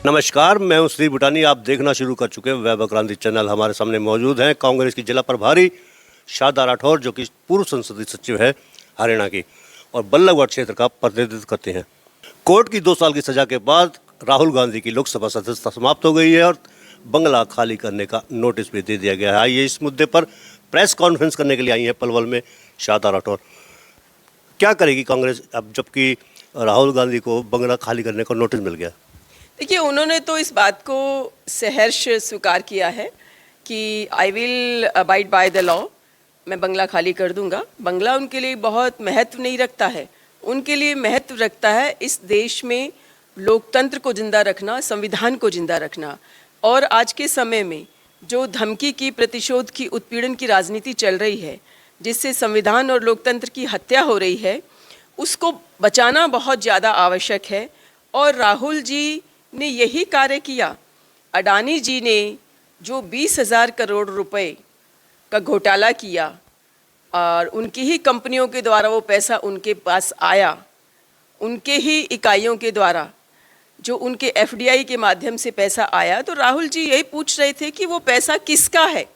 नमस्कार, मैं हूं श्री बुटानी। आप देखना शुरू कर चुके हैं वैभव क्रांति चैनल। हमारे सामने मौजूद हैं कांग्रेस की जिला प्रभारी शारदा राठौर, जो कि पूर्व संसदीय सचिव है हरियाणा की और बल्लभगढ़ क्षेत्र का प्रतिनिधित्व करते हैं। कोर्ट की 2 साल की सजा के बाद राहुल गांधी की लोकसभा सदस्यता समाप्त हो गई है और बंगला खाली करने का नोटिस भी दे दिया गया है। आइए इस मुद्दे पर प्रेस कॉन्फ्रेंस करने के लिए आई है पलवल में शारदा राठौर। क्या करेगी कांग्रेस अब जबकि राहुल गांधी को बंगला खाली करने का नोटिस मिल गया? देखिए, उन्होंने तो इस बात को सहर्ष स्वीकार किया है कि I will abide by the law, मैं बंगला खाली कर दूंगा। बंगला उनके लिए बहुत महत्व नहीं रखता है, उनके लिए महत्व रखता है इस देश में लोकतंत्र को जिंदा रखना, संविधान को जिंदा रखना। और आज के समय में जो धमकी की, प्रतिशोध की, उत्पीड़न की राजनीति चल रही है, जिससे संविधान और लोकतंत्र की हत्या हो रही है, उसको बचाना बहुत ज़्यादा आवश्यक है। और राहुल जी ने यही कार्य किया। अडानी जी ने जो 20,000 करोड़ रुपए का घोटाला किया और उनकी ही कंपनियों के द्वारा वो पैसा उनके पास आया, उनके ही इकाइयों के द्वारा जो उनके एफडीआई के माध्यम से पैसा आया, तो राहुल जी यही पूछ रहे थे कि वो पैसा किसका है।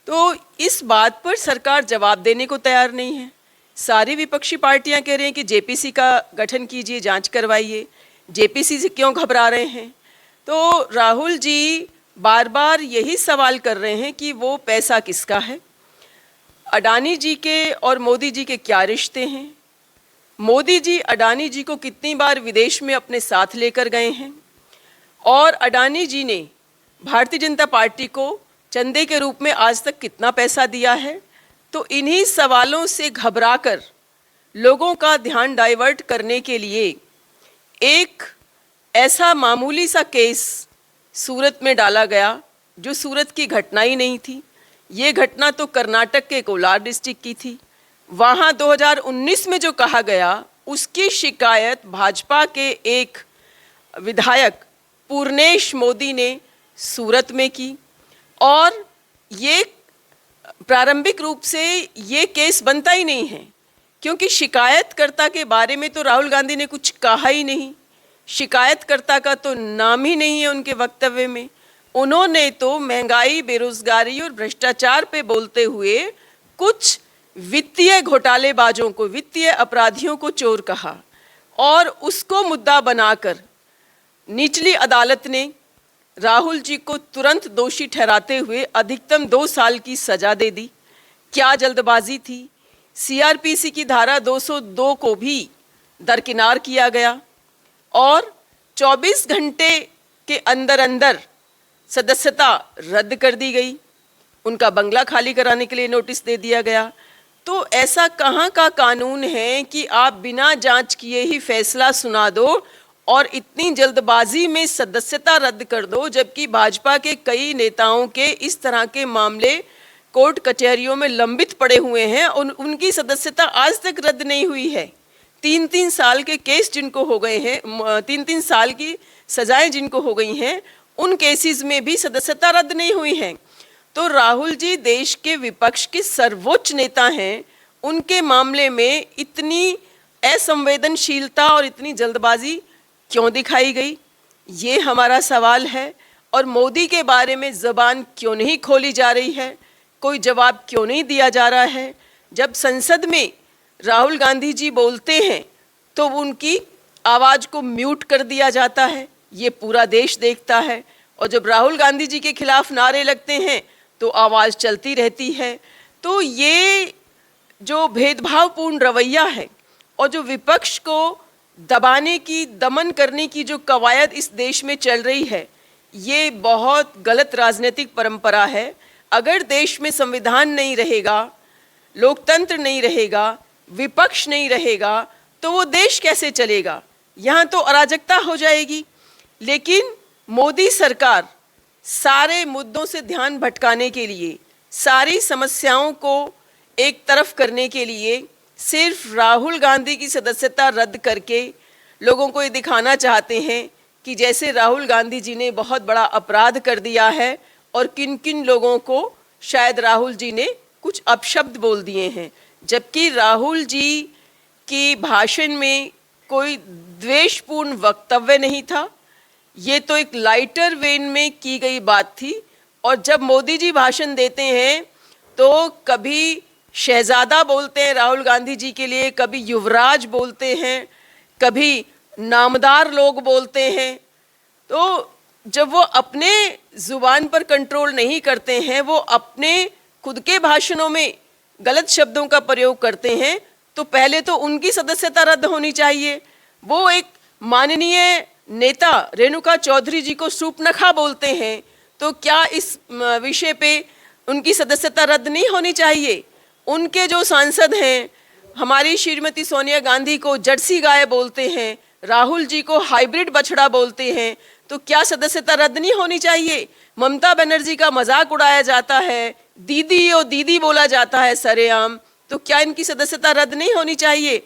तो इस बात पर सरकार जवाब देने को तैयार नहीं है। सारी विपक्षी पार्टियां कह रही हैं कि जेपीसी का गठन कीजिए, जांच करवाइए। जेपीसी से क्यों घबरा रहे हैं? तो राहुल जी बार बार यही सवाल कर रहे हैं कि वो पैसा किसका है। अडानी जी के और मोदी जी के क्या रिश्ते हैं? मोदी जी अडानी जी को कितनी बार विदेश में अपने साथ लेकर गए हैं? और अडानी जी ने भारतीय जनता पार्टी को चंदे के रूप में आज तक कितना पैसा दिया है? तो इन्हीं सवालों से घबराकर लोगों का ध्यान डाइवर्ट करने के लिए एक ऐसा मामूली सा केस सूरत में डाला गया जो सूरत की घटना ही नहीं थी। ये घटना तो कर्नाटक के कोलार डिस्ट्रिक्ट की थी। वहाँ 2019 में जो कहा गया, उसकी शिकायत भाजपा के एक विधायक पूर्णेश मोदी ने सूरत में की। और ये प्रारंभिक रूप से ये केस बनता ही नहीं है, क्योंकि शिकायतकर्ता के बारे में तो राहुल गांधी ने कुछ कहा ही नहीं। शिकायतकर्ता का तो नाम ही नहीं है उनके वक्तव्य में। उन्होंने तो महंगाई, बेरोजगारी और भ्रष्टाचार पे बोलते हुए कुछ वित्तीय घोटालेबाजों को, वित्तीय अपराधियों को चोर कहा और उसको मुद्दा बनाकर निचली अदालत ने राहुल जी को तुरंत दोषी ठहराते हुए अधिकतम 2 साल की सजा दे दी। क्या जल्दबाजी थी? सीआरपीसी की धारा 202 को भी दरकिनार किया गया और 24 घंटे के अंदर अंदर सदस्यता रद्द कर दी गई। उनका बंगला खाली कराने के लिए नोटिस दे दिया गया। तो ऐसा कहाँ का कानून है कि आप बिना जांच किए ही फैसला सुना दो और इतनी जल्दबाजी में सदस्यता रद्द कर दो, जबकि भाजपा के कई नेताओं के इस तरह के मामले कोर्ट कचहरियों में लंबित पड़े हुए हैं। उनकी सदस्यता आज तक रद्द नहीं हुई है। 3-3 साल के केस जिनको हो गए हैं, 3-3 साल की सजाएं जिनको हो गई हैं, उन केसेस में भी सदस्यता रद्द नहीं हुई है। तो राहुल जी देश के विपक्ष के सर्वोच्च नेता हैं, उनके मामले में इतनी असंवेदनशीलता और इतनी जल्दबाजी क्यों दिखाई गई, ये हमारा सवाल है। और मोदी के बारे में ज़बान क्यों नहीं खोली जा रही है, कोई जवाब क्यों नहीं दिया जा रहा है? जब संसद में राहुल गांधी जी बोलते हैं तो उनकी आवाज़ को म्यूट कर दिया जाता है, ये पूरा देश देखता है। और जब राहुल गांधी जी के खिलाफ नारे लगते हैं तो आवाज़ चलती रहती है। तो ये जो भेदभावपूर्ण रवैया है और जो विपक्ष को दबाने की, दमन करने की जो कवायद इस देश में चल रही है, ये बहुत गलत राजनीतिक परंपरा है। अगर देश में संविधान नहीं रहेगा, लोकतंत्र नहीं रहेगा, विपक्ष नहीं रहेगा, तो वो देश कैसे चलेगा? यहाँ तो अराजकता हो जाएगी। लेकिन मोदी सरकार सारे मुद्दों से ध्यान भटकाने के लिए, सारी समस्याओं को एक तरफ करने के लिए सिर्फ राहुल गांधी की सदस्यता रद्द करके लोगों को ये दिखाना चाहते हैं कि जैसे राहुल गांधी जी ने बहुत बड़ा अपराध कर दिया है और किन किन लोगों को शायद राहुल जी ने कुछ अपशब्द बोल दिए हैं। जबकि राहुल जी की भाषण में कोई द्वेषपूर्ण वक्तव्य नहीं था, ये तो एक लाइटर वेन में की गई बात थी। और जब मोदी जी भाषण देते हैं तो कभी शहजादा बोलते हैं राहुल गांधी जी के लिए, कभी युवराज बोलते हैं, कभी नामदार लोग बोलते हैं। तो जब वो अपने जुबान पर कंट्रोल नहीं करते हैं, वो अपने खुद के भाषणों में गलत शब्दों का प्रयोग करते हैं, तो पहले तो उनकी सदस्यता रद्द होनी चाहिए। वो एक माननीय नेता रेणुका चौधरी जी को सूपनखा बोलते हैं, तो क्या इस विषय पे उनकी सदस्यता रद्द नहीं होनी चाहिए? उनके जो सांसद हैं, हमारी श्रीमती सोनिया गांधी को जर्सी गाय बोलते हैं, राहुल जी को हाइब्रिड बछड़ा बोलते हैं, तो क्या सदस्यता रद्द नहीं होनी चाहिए? ममता बनर्जी का मजाक उड़ाया जाता है, दीदी और दीदी बोला जाता है सरेआम, तो क्या इनकी सदस्यता रद्द नहीं होनी चाहिए?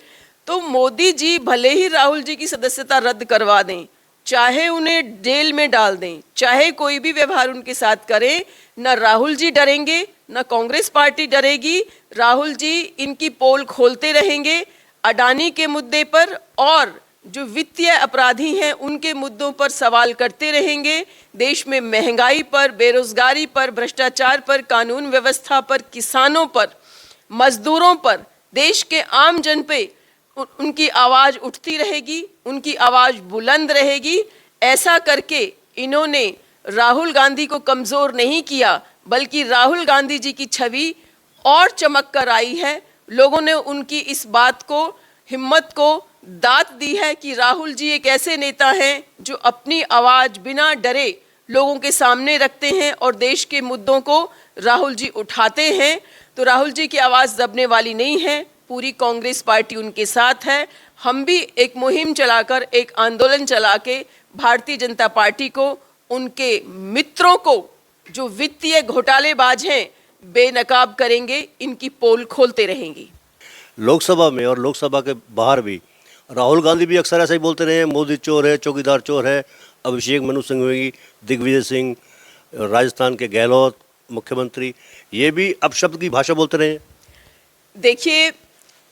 तो मोदी जी भले ही राहुल जी की सदस्यता रद्द करवा दें, चाहे उन्हें जेल में डाल दें, चाहे कोई भी व्यवहार उनके साथ करें, न राहुल जी डरेंगे, न कांग्रेस पार्टी डरेगी। राहुल जी इनकी पोल खोलते रहेंगे अडानी के मुद्दे पर, और जो वित्तीय अपराधी हैं उनके मुद्दों पर सवाल करते रहेंगे। देश में महंगाई पर, बेरोजगारी पर, भ्रष्टाचार पर, कानून व्यवस्था पर, किसानों पर, मजदूरों पर, देश के आम जन पे उनकी आवाज़ उठती रहेगी, उनकी आवाज़ बुलंद रहेगी। ऐसा करके इन्होंने राहुल गांधी को कमज़ोर नहीं किया, बल्कि राहुल गांधी जी की छवि और चमक कर आई है। लोगों ने उनकी इस बात को, हिम्मत को दात दी है कि राहुल जी एक ऐसे नेता हैं जो अपनी आवाज़ बिना डरे लोगों के सामने रखते हैं और देश के मुद्दों को राहुल जी उठाते हैं। तो राहुल जी की आवाज़ दबने वाली नहीं है, पूरी कांग्रेस पार्टी उनके साथ है। हम भी एक मुहिम चलाकर, एक आंदोलन चला के भारतीय जनता पार्टी को, उनके मित्रों को जो वित्तीय घोटालेबाज हैं, बेनकाब करेंगे, इनकी पोल खोलते रहेंगे। लोकसभा में और लोकसभा के बाहर भी राहुल गांधी भी अक्सर ऐसा ही बोलते रहे हैं, मोदी चोर है, चौकीदार चोर है। अभिषेक मनु सिंघवी, दिग्विजय सिंह, राजस्थान के गहलोत मुख्यमंत्री, ये भी अपशब्द की भाषा बोलते रहे हैं। देखिए,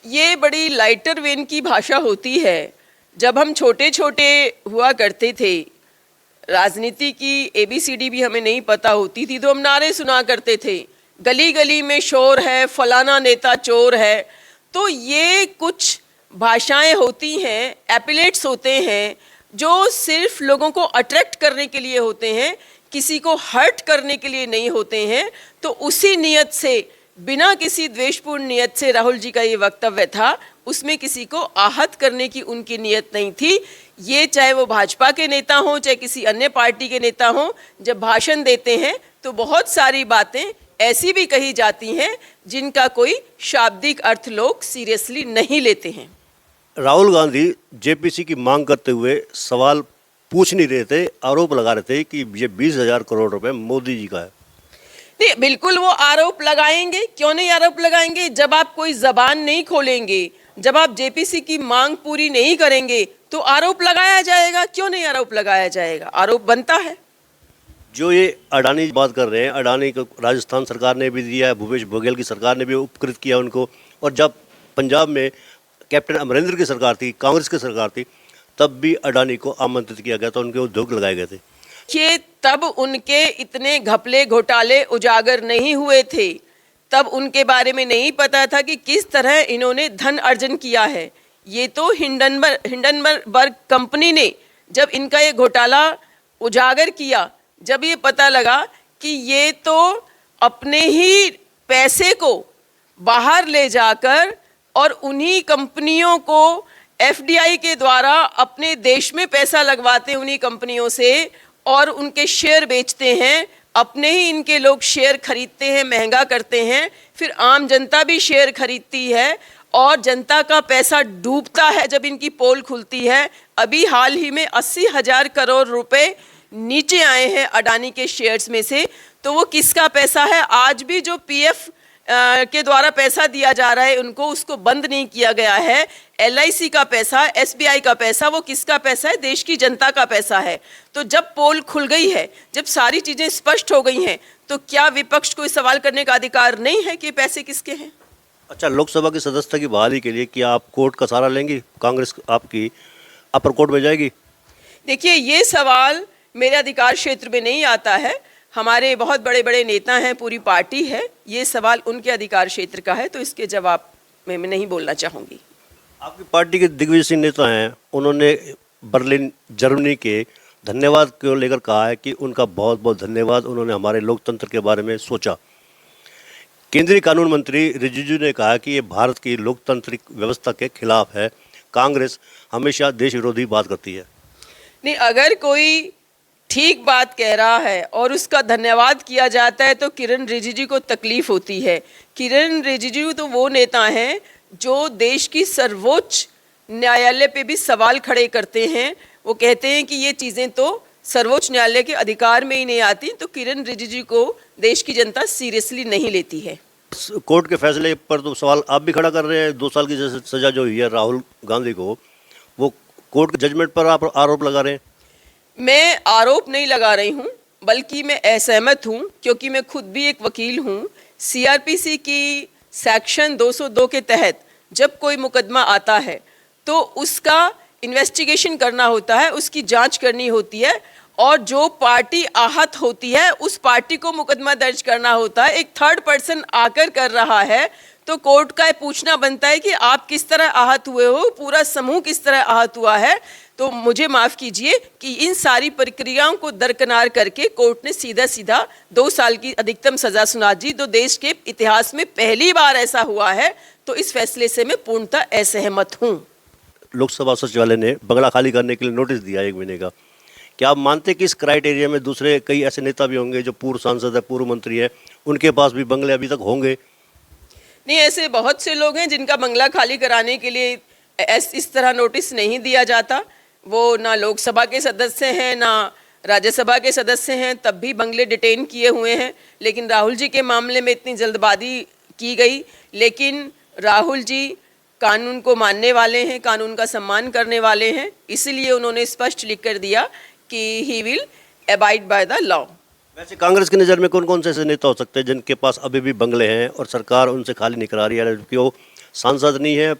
ये बड़ी लाइटर वेन की भाषा होती है। जब हम छोटे छोटे हुआ करते थे, राजनीति की ABCD भी हमें नहीं पता होती थी, तो हम नारे सुना करते थे, गली गली में शोर है, फलाना नेता चोर है। तो ये कुछ भाषाएं होती हैं, एपिलेट्स होते हैं, जो सिर्फ लोगों को अट्रैक्ट करने के लिए होते हैं, किसी को हर्ट करने के लिए नहीं होते हैं। तो उसी नियत से, बिना किसी द्वेषपूर्ण नियत से राहुल जी का ये वक्तव्य था, उसमें किसी को आहत करने की उनकी नियत नहीं थी। ये चाहे वो भाजपा के नेता हों, चाहे किसी अन्य पार्टी के नेता हों, जब भाषण देते हैं तो बहुत सारी बातें ऐसी भी कही जाती हैं जिनका कोई शाब्दिक अर्थ लोग सीरियसली नहीं लेते हैं। राहुल गांधी JPC की मांग करते हुए सवाल पूछ नहीं रहे थे, आरोप लगा रहे थे कि ये 20,000 करोड़ रुपए मोदी जी का है। नहीं, बिल्कुल वो आरोप लगाएंगे, क्यों नहीं आरोप लगाएंगे? जब आप कोई जबान नहीं खोलेंगे, जब आप JPC की मांग पूरी नहीं करेंगे, तो आरोप लगाया जाएगा। क्यों नहीं आरोप लगाया जाएगा? आरोप बनता है। जो ये अडानी की बात कर रहे हैं, अडानी को राजस्थान सरकार ने भी दिया है, भूपेश बघेल की सरकार ने भी उपकृत किया उनको। और जब पंजाब में कैप्टन अमरिंदर की सरकार थी, कांग्रेस की सरकार थी, तब भी अडानी को आमंत्रित किया गया था, उनके उद्योग लगाए गए थे। कि तब उनके इतने घपले घोटाले उजागर नहीं हुए थे, तब उनके बारे में नहीं पता था कि किस तरह इन्होंने धन अर्जन किया है। ये तो हिंडनबर्ग कंपनी ने जब इनका ये घोटाला उजागर किया, जब ये पता लगा कि ये तो अपने ही पैसे को बाहर ले जाकर और उन्हीं कंपनियों को FDI के द्वारा अपने देश में पैसा लगवाते हैं उन्हीं कंपनियों से, और उनके शेयर बेचते हैं, अपने ही इनके लोग शेयर खरीदते हैं, महंगा करते हैं, फिर आम जनता भी शेयर खरीदती है और जनता का पैसा डूबता है जब इनकी पोल खुलती है। अभी हाल ही में 80,000 करोड़ रुपए नीचे आए हैं अडानी के शेयर्स में से। तो वो किसका पैसा है? आज भी जो PF के द्वारा पैसा दिया जा रहा है उनको, उसको बंद नहीं किया गया है। LIC का पैसा, SBI का पैसा, वो किसका पैसा है? देश की जनता का पैसा है। तो जब पोल खुल गई है, जब सारी चीज़ें स्पष्ट हो गई हैं, तो क्या विपक्ष को सवाल करने का अधिकार नहीं है कि पैसे किसके हैं? अच्छा, लोकसभा की सदस्यता की बहाली के लिए क्या आप कोर्ट का सहारा लेंगी? कांग्रेस आपकी अपर कोर्ट में जाएगी? देखिए, ये सवाल मेरे अधिकार क्षेत्र में नहीं आता है। हमारे बहुत बड़े बड़े नेता हैं, पूरी पार्टी है, ये सवाल उनके अधिकार क्षेत्र का है, तो इसके जवाब में मैं नहीं बोलना चाहूँगी। आपकी पार्टी के दिग्विजय सिंह नेता हैं, उन्होंने बर्लिन जर्मनी के धन्यवाद को लेकर कहा है कि उनका बहुत बहुत धन्यवाद, उन्होंने हमारे लोकतंत्र के बारे में सोचा। केंद्रीय कानून मंत्री रिजिजू ने कहा कि ये भारत की लोकतांत्रिक व्यवस्था के खिलाफ है, कांग्रेस हमेशा देश विरोधी बात करती है। नहीं, अगर कोई ठीक बात कह रहा है और उसका धन्यवाद किया जाता है तो किरण रिजिजू को तकलीफ होती है। किरण रिजिजू तो वो नेता हैं जो देश की सर्वोच्च न्यायालय पे भी सवाल खड़े करते हैं। वो कहते हैं कि ये चीज़ें तो सर्वोच्च न्यायालय के अधिकार में ही नहीं आती, तो किरण रिजिजू को देश की जनता सीरियसली नहीं लेती है। कोर्ट के फैसले पर तो सवाल आप भी खड़ा कर रहे हैं। 2 साल की सजा जो हुई है राहुल गांधी को, वो कोर्ट के जजमेंट पर आप आरोप लगा रहे हैं। मैं आरोप नहीं लगा रही हूँ, बल्कि मैं असहमत हूँ, क्योंकि मैं खुद भी एक वकील हूँ। सीआरपीसी की सेक्शन 202 के तहत जब कोई मुकदमा आता है तो उसका इन्वेस्टिगेशन करना होता है, उसकी जांच करनी होती है, और जो पार्टी आहत होती है उस पार्टी को मुकदमा दर्ज करना होता है। एक थर्ड पर्सन आकर कर रहा है तो कोर्ट का ये पूछना बनता है कि आप किस तरह आहत हुए हो, पूरा समूह किस तरह आहत हुआ है। तो मुझे माफ़ कीजिए कि इन सारी प्रक्रियाओं को दरकिनार करके कोर्ट ने सीधा सीधा 2 साल की अधिकतम सज़ा सुना दी। तो देश के इतिहास में पहली बार ऐसा हुआ है, तो इस फैसले से मैं पूर्णतः असहमत हूँ। लोकसभा सचिवालय ने बंगला खाली करने के लिए नोटिस दिया 1 महीने का। क्या आप मानते हैं कि इस क्राइटेरिया में दूसरे कई ऐसे नेता भी होंगे जो पूर्व सांसद है, पूर्व मंत्री है, उनके पास भी बंगले अभी तक होंगे? नहीं, ऐसे बहुत से लोग हैं जिनका बंगला खाली कराने के लिए इस तरह नोटिस नहीं दिया जाता। वो ना लोकसभा के सदस्य हैं ना राज्यसभा के सदस्य हैं, तब भी बंगले डिटेन किए हुए हैं। लेकिन राहुल जी के मामले में इतनी जल्दबाजी की गई, लेकिन राहुल जी कानून को मानने वाले हैं, कानून का सम्मान करने वाले हैं, इसलिए उन्होंने स्पष्ट लिख कर दिया कि he will abide by the law. वैसे कांग्रेस की नज़र में कौन कौन से ऐसे नेता हो सकते हैं जिनके पास अभी भी बंगले हैं और सरकार उनसे खाली नहीं करा रही है, क्योंकि वो सांसद नहीं है?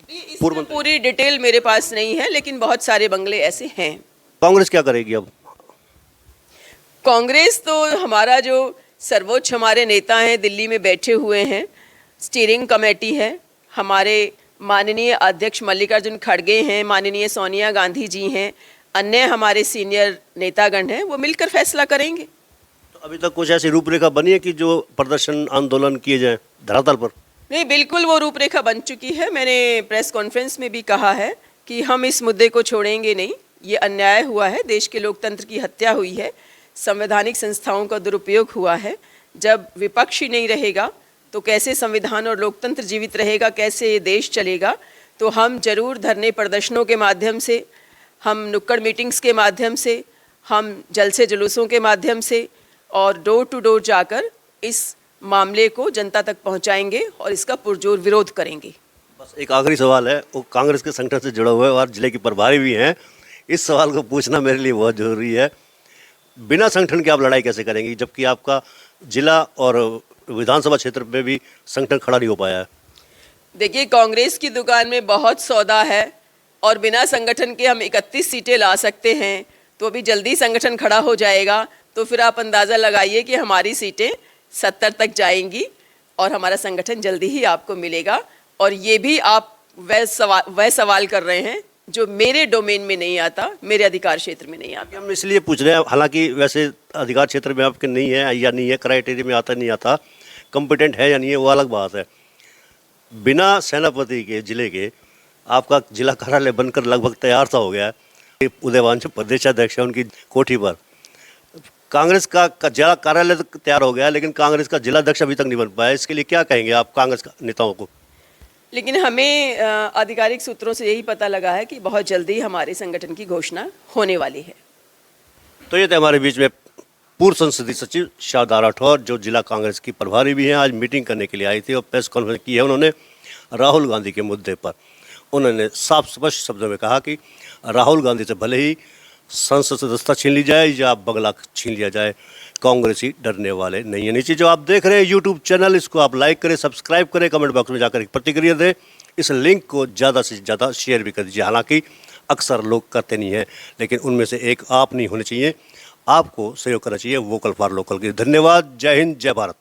इसमें पूरी डिटेल मेरे पास नहीं है, लेकिन बहुत सारे बंगले ऐसे हैं। कांग्रेस क्या करेगी अब? कांग्रेस तो हमारा जो सर्वोच्च हमारे नेता हैं दिल्ली में बैठे हुए हैं, स्टीयरिंग कमेटी है, हमारे माननीय अध्यक्ष मल्लिकार्जुन खड़गे हैं, माननीय सोनिया गांधी जी हैं, अन्य हमारे सीनियर नेतागण हैं, वो मिलकर फैसला करेंगे। तो अभी तक कुछ ऐसी रूपरेखा बनी है कि जो प्रदर्शन आंदोलन किए जाएं धरातल पर? नहीं, बिल्कुल वो रूपरेखा बन चुकी है। मैंने प्रेस कॉन्फ्रेंस में भी कहा है कि हम इस मुद्दे को छोड़ेंगे नहीं। ये अन्याय हुआ है, देश के लोकतंत्र की हत्या हुई है, संवैधानिक संस्थाओं का दुरुपयोग हुआ है। जब विपक्ष ही नहीं रहेगा तो कैसे संविधान और लोकतंत्र जीवित रहेगा, कैसे ये देश चलेगा? तो हम जरूर धरने प्रदर्शनों के माध्यम से, हम नुक्कड़ मीटिंग्स के माध्यम से, हम जलसे जुलूसों के माध्यम से और डोर टू डोर जाकर इस मामले को जनता तक पहुंचाएंगे और इसका पुरजोर विरोध करेंगे। बस एक आखिरी सवाल है, वो कांग्रेस के संगठन से जुड़ा हुआ है और जिले की प्रभारी भी हैं। इस सवाल को पूछना मेरे लिए बहुत ज़रूरी है। बिना संगठन के आप लड़ाई कैसे करेंगी, जबकि आपका जिला और विधानसभा क्षेत्र में भी संगठन खड़ा नहीं हो पाया है? देखिए, कांग्रेस की दुकान में बहुत सौदा है और बिना संगठन के हम 31 सीटें ला सकते हैं, तो अभी जल्दी संगठन खड़ा हो जाएगा। तो फिर आप अंदाज़ा लगाइए कि हमारी सीटें 70 तक जाएंगी और हमारा संगठन जल्दी ही आपको मिलेगा। और ये भी आप वह सवाल कर रहे हैं जो मेरे डोमेन में नहीं आता, मेरे अधिकार क्षेत्र में नहीं आता। हम इसलिए पूछ रहे हैं, हालांकि वैसे अधिकार क्षेत्र में आपके नहीं है या नहीं है, क्राइटेरिया में आता नहीं आता, कॉम्पिटेंट है या नहीं है वो अलग बात है। बिना सेनापति के जिले के आपका जिला कार्यालय बनकर लगभग तैयार सा हो गया है। उदयवान जो प्रदेशाध्यक्ष है उनकी कोठी पर कांग्रेस का जिला कार्यालय तो तैयार हो गया, लेकिन कांग्रेस का जिला अध्यक्ष अभी तक नहीं बन पाया। इसके लिए क्या कहेंगे आप कांग्रेस नेताओं को? लेकिन हमें आधिकारिक सूत्रों से यही पता लगा है कि बहुत जल्दी हमारे संगठन की घोषणा होने वाली है। तो ये थे हमारे बीच में पूर्व संसदीय सचिव शारदा राठौर, जो जिला कांग्रेस की प्रभारी भी हैं। आज मीटिंग करने के लिए आई थी और प्रेस कॉन्फ्रेंस की है उन्होंने राहुल गांधी के मुद्दे पर। उन्होंने साफ स्पष्ट शब्दों में कहा कि राहुल गांधी से भले ही संसद सदस्यता छीन ली जाए या बंगला छीन लिया जाए, कांग्रेसी डरने वाले नहीं है। नीचे जो आप देख रहे हैं यूट्यूब चैनल, इसको आप लाइक करें, सब्सक्राइब करें, कमेंट बॉक्स में जाकर एक प्रतिक्रिया दें। इस लिंक को ज़्यादा से ज़्यादा शेयर भी कर दीजिए। हालांकि अक्सर लोग करते नहीं हैं, लेकिन उनमें से एक आप नहीं होने चाहिए। आपको सहयोग करना चाहिए वोकल फॉर लोकल की। धन्यवाद। जय हिंद, जय भारत।